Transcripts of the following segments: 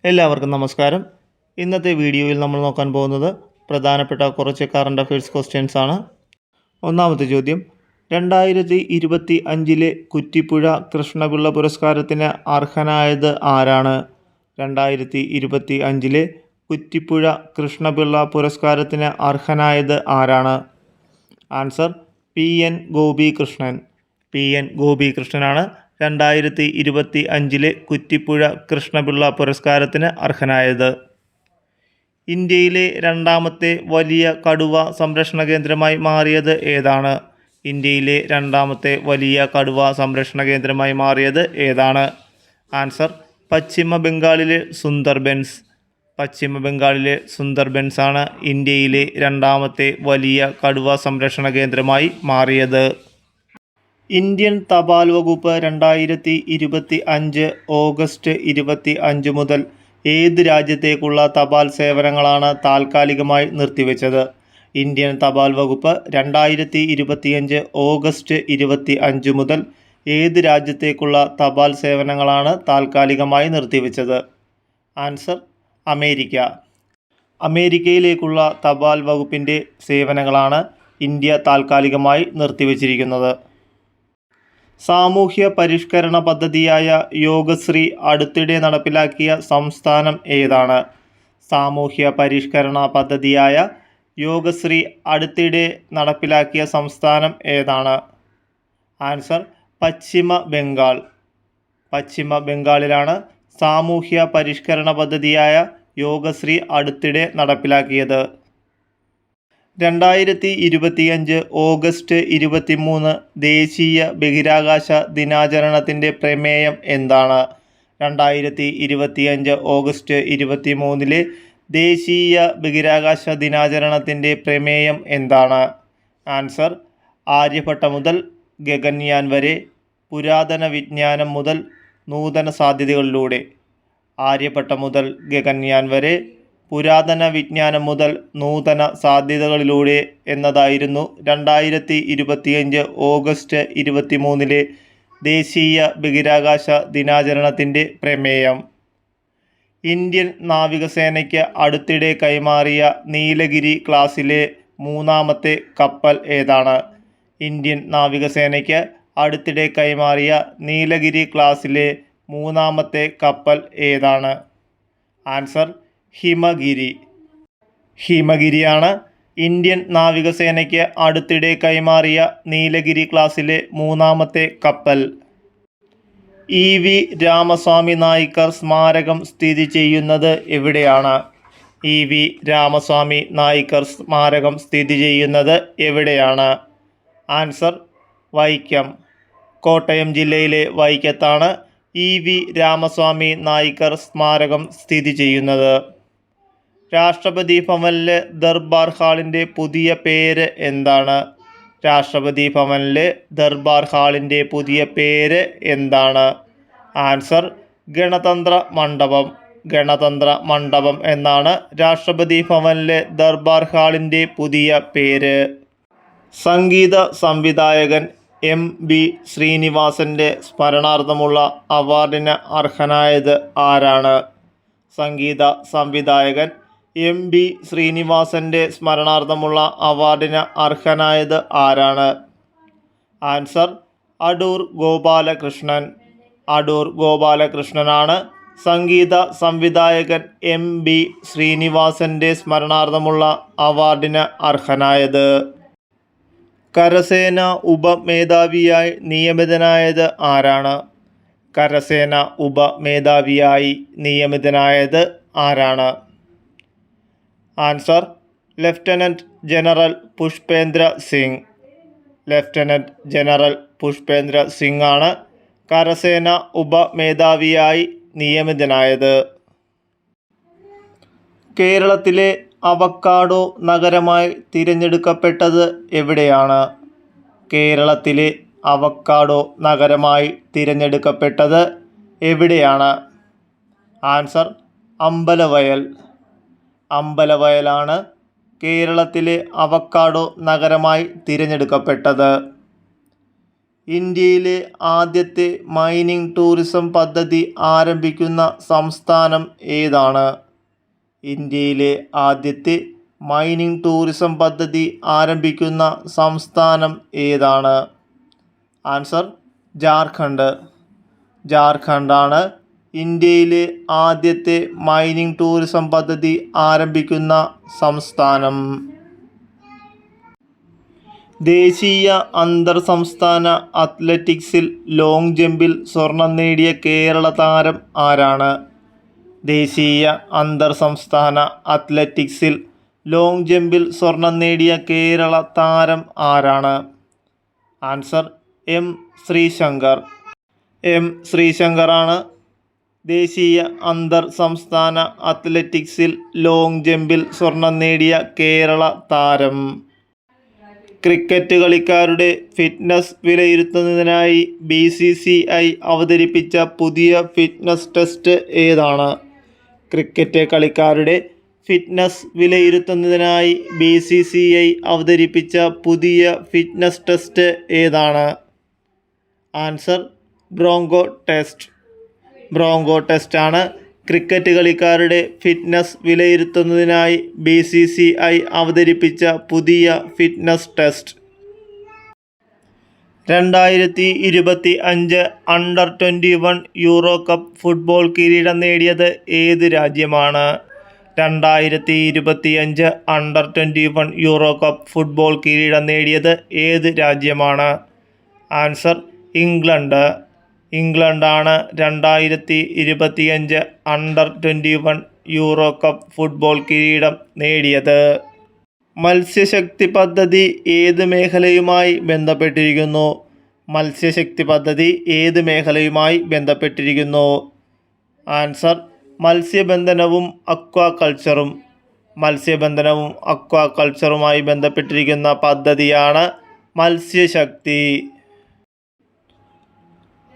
എല്ലാവർക്കും നമസ്കാരം. ഇന്നത്തെ വീഡിയോയിൽ നമ്മൾ നോക്കാൻ പോകുന്നത് പ്രധാനപ്പെട്ട കുറച്ച് കറണ്ട് അഫയേഴ്സ് ക്വസ്റ്റ്യൻസ് ആണ്. ഒന്നാമത്തെ ചോദ്യം, 2025 കുറ്റിപ്പുഴ കൃഷ്ണപിള്ള പുരസ്കാരത്തിന് അർഹനായത് ആരാണ്? 2025 കുറ്റിപ്പുഴ കൃഷ്ണപിള്ള പുരസ്കാരത്തിന് അർഹനായത് ആരാണ്? Answer PN Gopikrishnan. PN ഗോപികൃഷ്ണനാണ് 2025 കുറ്റിപ്പുഴ കൃഷ്ണപിള്ള പുരസ്കാരത്തിന് അർഹനായത്. ഇന്ത്യയിലെ രണ്ടാമത്തെ വലിയ കടുവ സംരക്ഷണ കേന്ദ്രമായി മാറിയത് ഏതാണ്? ഇന്ത്യയിലെ രണ്ടാമത്തെ വലിയ കടുവ സംരക്ഷണ കേന്ദ്രമായി മാറിയത് ഏതാണ്? ആൻസർ പശ്ചിമ ബംഗാളിലെ സുന്ദർബൻസ്. പശ്ചിമ ബംഗാളിലെ സുന്ദർബൻസ് ആണ് ഇന്ത്യയിലെ രണ്ടാമത്തെ വലിയ കടുവ സംരക്ഷണ കേന്ദ്രമായി മാറിയത്. ഇന്ത്യൻ തപാൽ വകുപ്പ് 2025 ഓഗസ്റ്റ് 25 മുതൽ ഏത് രാജ്യത്തേക്കുള്ള തപാൽ സേവനങ്ങളാണ് താൽക്കാലികമായി നിർത്തിവെച്ചത്? ഇന്ത്യൻ തപാൽ വകുപ്പ് 2025 ഓഗസ്റ്റ് 25 മുതൽ ഏത് രാജ്യത്തേക്കുള്ള തപാൽ സേവനങ്ങളാണ് താൽക്കാലികമായി നിർത്തിവെച്ചത്? Answer America. അമേരിക്കയിലേക്കുള്ള തപാൽ വകുപ്പിൻ്റെ സേവനങ്ങളാണ് ഇന്ത്യ താൽക്കാലികമായി നിർത്തിവെച്ചിരിക്കുന്നത്. സാമൂഹ്യ പരിഷ്കരണ പദ്ധതിയായ യോഗശ്രീ അടുത്തിടെ നടപ്പിലാക്കിയ സംസ്ഥാനം ഏതാണ്? സാമൂഹ്യ പരിഷ്കരണ പദ്ധതിയായ യോഗശ്രീ അടുത്തിടെ നടപ്പിലാക്കിയ സംസ്ഥാനം ഏതാണ്? ആൻസർ പശ്ചിമ ബംഗാൾ. പശ്ചിമ ബംഗാളിലാണ് സാമൂഹ്യ പരിഷ്കരണ പദ്ധതിയായ യോഗശ്രീ അടുത്തിടെ നടപ്പിലാക്കിയത്. 2025 ഓഗസ്റ്റ് 23 ദേശീയ ബഹിരാകാശ ദിനാചരണത്തിൻ്റെ പ്രമേയം എന്താണ്? 2025 ഓഗസ്റ്റ് 23 ദേശീയ ബഹിരാകാശ ദിനാചരണത്തിൻ്റെ പ്രമേയം എന്താണ്? ആൻസർ ആര്യഭട്ട മുതൽ ഗഗൻയാൻ വരെ, പുരാതന വിജ്ഞാനം മുതൽ നൂതന സാധ്യതകളിലൂടെ. ആര്യഭട്ട മുതൽ ഗഗൻയാൻ വരെ, പുരാതന വിജ്ഞാനം മുതൽ നൂതന സാധ്യതകളിലൂടെ എന്നതായിരുന്നു 2025 ഓഗസ്റ്റ് 23 ദേശീയ ബഹിരാകാശ ദിനാചരണത്തിൻ്റെ പ്രമേയം. ഇന്ത്യൻ നാവികസേനയ്ക്ക് അടുത്തിടെ കൈമാറിയ നീലഗിരി ക്ലാസിലെ മൂന്നാമത്തെ കപ്പൽ ഏതാണ്? ഇന്ത്യൻ നാവികസേനയ്ക്ക് അടുത്തിടെ കൈമാറിയ നീലഗിരി ക്ലാസിലെ മൂന്നാമത്തെ കപ്പൽ ഏതാണ്? ആൻസർ ഹിമഗിരി. ഹിമഗിരിയാണ് ഇന്ത്യൻ നാവികസേനയ്ക്ക് അടുത്തിടെ കൈമാറിയ നീലഗിരി ക്ലാസിലെ മൂന്നാമത്തെ കപ്പൽ. EV രാമസ്വാമി നായ്ക്കർ സ്മാരകം സ്ഥിതി ചെയ്യുന്നത് എവിടെയാണ്? EV രാമസ്വാമി നായ്ക്കർ സ്മാരകം സ്ഥിതി ചെയ്യുന്നത് എവിടെയാണ്? ആൻസർ വൈക്കം. കോട്ടയം ജില്ലയിലെ വൈക്കത്താണ് EV രാമസ്വാമി നായ്ക്കർ സ്മാരകം സ്ഥിതി ചെയ്യുന്നത്. രാഷ്ട്രപതി ഭവനിലെ ദർബാർ ഹാളിൻ്റെ പുതിയ പേര് എന്താണ്? രാഷ്ട്രപതി ഭവനിലെ ദർബാർ ഹാളിൻ്റെ പുതിയ പേര് എന്താണ്? ആൻസർ ഗണതന്ത്ര മണ്ഡപം. ഗണതന്ത്ര മണ്ഡപം എന്നാണ് രാഷ്ട്രപതി ഭവനിലെ ദർബാർ ഹാളിൻ്റെ പുതിയ പേര്. സംഗീത സംവിധായകൻ MB ശ്രീനിവാസൻ്റെ സ്മരണാർത്ഥമുള്ള അവാർഡിന് അർഹനായത് ആരാണ്? സംഗീത സംവിധായകൻ MB ശ്രീനിവാസൻ്റെ സ്മരണാർത്ഥമുള്ള അവാർഡിന് അർഹനായത് ആരാണ്? ആൻസർ അടൂർ ഗോപാലകൃഷ്ണൻ. അടൂർ ഗോപാലകൃഷ്ണനാണ് സംഗീത സംവിധായകൻ MB ശ്രീനിവാസൻ്റെ സ്മരണാർത്ഥമുള്ള അവാർഡിന് അർഹനായത്. കരസേന ഉപമേധാവിയായി നിയമിതനായത് ആരാണ്? കരസേന ഉപമേധാവിയായി നിയമിതനായത് ആരാണ്? Answer lieutenant general Pushpendra Singh. Lieutenant general Pushpendra Singh ആണ് കരസേന ഉപമേധാവിയായി നിയമിതനായത്. കേരളത്തിലെ അവക്കാഡോ നഗരമായി തിരഞ്ഞെടുക്കപ്പെട്ടത് എവിടെയാണ്? കേരളത്തിലെ അവക്കാഡോ നഗരമായി തിരഞ്ഞെടുക്കപ്പെട്ടത് എവിടെയാണ്? ആൻസർ അമ്പലവയൽ. അമ്പലവയലാണ് കേരളത്തിലെ അവക്കാഡോ നഗരമായി തിരഞ്ഞെടുക്കപ്പെട്ടത്. ഇന്ത്യയിലെ ആദ്യത്തെ മൈനിങ് ടൂറിസം പദ്ധതി ആരംഭിക്കുന്ന സംസ്ഥാനം ഏതാണ്? ഇന്ത്യയിലെ ആദ്യത്തെ മൈനിങ് ടൂറിസം പദ്ധതി ആരംഭിക്കുന്ന സംസ്ഥാനം ഏതാണ്? ആൻസർ ജാർഖണ്ഡ്. ജാർഖണ്ഡാണ് ഇന്ത്യയിലെ ആദ്യത്തെ മൈനിങ് ടൂറിസം പദ്ധതി ആരംഭിക്കുന്ന സംസ്ഥാനം. ദേശീയ അന്തർ സംസ്ഥാന അത്ലറ്റിക്സിൽ ലോങ് ജമ്പിൽ സ്വർണം നേടിയ കേരള താരം ആരാണ്? ദേശീയ അന്തർ സംസ്ഥാന അത്ലറ്റിക്സിൽ ലോങ് ജമ്പിൽ സ്വർണം നേടിയ കേരള താരം ആരാണ്? Answer M Sreeshankar. എം ശ്രീശങ്കറാണ് ദേശീയ അന്തർ സംസ്ഥാന അത്ലറ്റിക്സിൽ ലോങ് ജമ്പിൽ സ്വർണം നേടിയ കേരള താരം. ക്രിക്കറ്റ് കളിക്കാരുടെ ഫിറ്റ്നസ് വിലയിരുത്തുന്നതിനായി BCCI അവതരിപ്പിച്ച പുതിയ ഫിറ്റ്നസ് ടെസ്റ്റ് ഏതാണ്? ക്രിക്കറ്റ് കളിക്കാരുടെ ഫിറ്റ്നസ് വിലയിരുത്തുന്നതിനായി BCCI അവതരിപ്പിച്ച പുതിയ ഫിറ്റ്നസ് ടെസ്റ്റ് ഏതാണ്? Answer broncho test. ബ്രോങ്കോ ടെസ്റ്റാണ് ക്രിക്കറ്റ് കളിക്കാരുടെ ഫിറ്റ്നസ് വിലയിരുത്തുന്നതിനായി BCCI അവതരിപ്പിച്ച പുതിയ fitness test. 2025 under 21 Euro Cup football കിരീടം നേടിയത് ഏത് രാജ്യമാണ്? 2025 അണ്ടർ 21 യൂറോ കപ്പ് ഫുട്ബോൾ കിരീടം നേടിയത് ഏത് രാജ്യമാണ്? Answer England. ഇംഗ്ലണ്ടാണ് 2025 അണ്ടർ 21 യൂറോ കപ്പ് ഫുട്ബോൾ കിരീടം നേടിയത്. മത്സ്യശക്തി പദ്ധതി ഏത് മേഖലയുമായി ബന്ധപ്പെട്ടിരിക്കുന്നു? മത്സ്യശക്തി പദ്ധതി ഏത് മേഖലയുമായി ബന്ധപ്പെട്ടിരിക്കുന്നു? ആൻസർ മത്സ്യബന്ധനവും അക്വാകൾച്ചറും. മത്സ്യബന്ധനവും അക്വാകൾച്ചറുമായി ബന്ധപ്പെട്ടിരിക്കുന്ന പദ്ധതിയാണ് മത്സ്യശക്തി.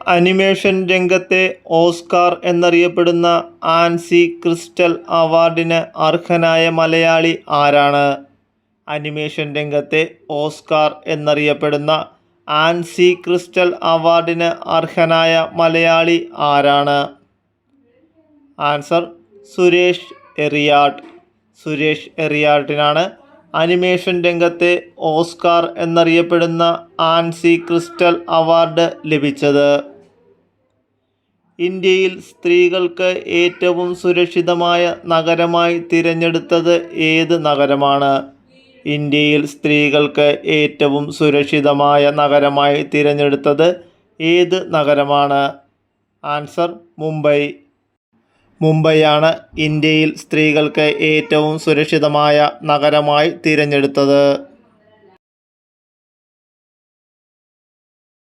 അനിമേഷൻ രംഗത്തെ ഓസ്കാർ എന്നറിയപ്പെടുന്ന ആൻസി ക്രിസ്റ്റൽ അവാർഡിന് അർഹനായ മലയാളി ആരാണ്? അനിമേഷൻ രംഗത്തെ ഓസ്കാർ എന്നറിയപ്പെടുന്ന ആൻസി ക്രിസ്റ്റൽ അവാർഡിന് അർഹനായ മലയാളി ആരാണ്? ആൻസർ സുരേഷ് എറിയാട്ട്. സുരേഷ് എറിയാട്ടിനാണ് അനിമേഷൻ രംഗത്തെ ഓസ്കാർ എന്നറിയപ്പെടുന്ന ആൻസി ക്രിസ്റ്റൽ അവാർഡ് ലഭിച്ചത്. ഇന്ത്യയിൽ സ്ത്രീകൾക്ക് ഏറ്റവും സുരക്ഷിതമായ നഗരമായി തിരഞ്ഞെടുത്തത് ഏത് നഗരമാണ്? ഇന്ത്യയിൽ സ്ത്രീകൾക്ക് ഏറ്റവും സുരക്ഷിതമായ നഗരമായി തിരഞ്ഞെടുത്തത് ഏത് നഗരമാണ്? ആൻസർ മുംബൈ. മുംബൈയാണ് ഇന്ത്യയിൽ സ്ത്രീകൾക്ക് ഏറ്റവും സുരക്ഷിതമായ നഗരമായി തിരഞ്ഞെടുത്തത്.